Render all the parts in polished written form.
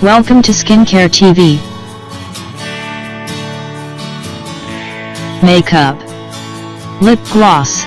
Welcome to Skincare TV. Makeup. Lip gloss.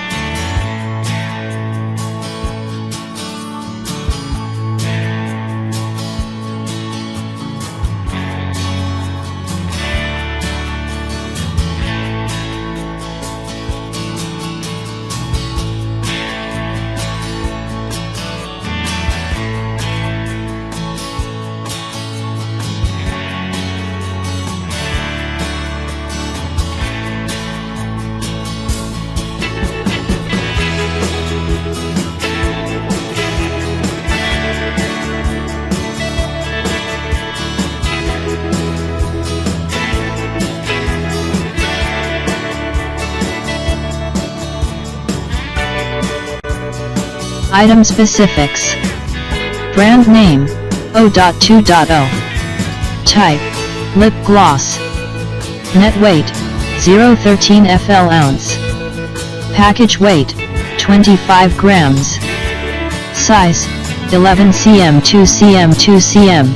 Item specifics. Brand name, O.TWO.O. Type, lip gloss. Net weight, 0.13 fl ounce. Package weight, 25 grams. Size, 11 cm 2 cm 2 cm.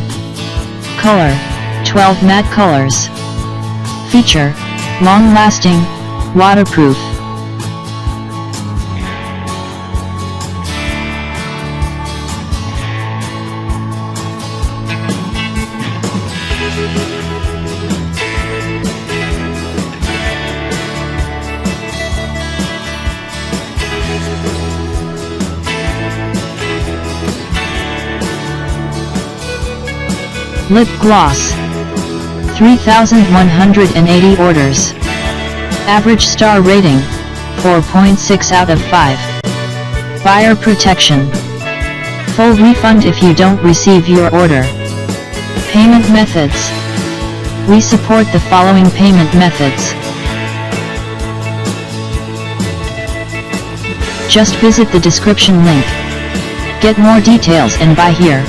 Color, 12 matte colors. Feature, long-lasting, waterproof. Lip gloss. 3,180 orders. Average star rating, 4.6 out of 5. Buyer protection. Full refund if you don't receive your order. Payment methods. We support the following payment methods. Just visit the description link. Get more details and buy here.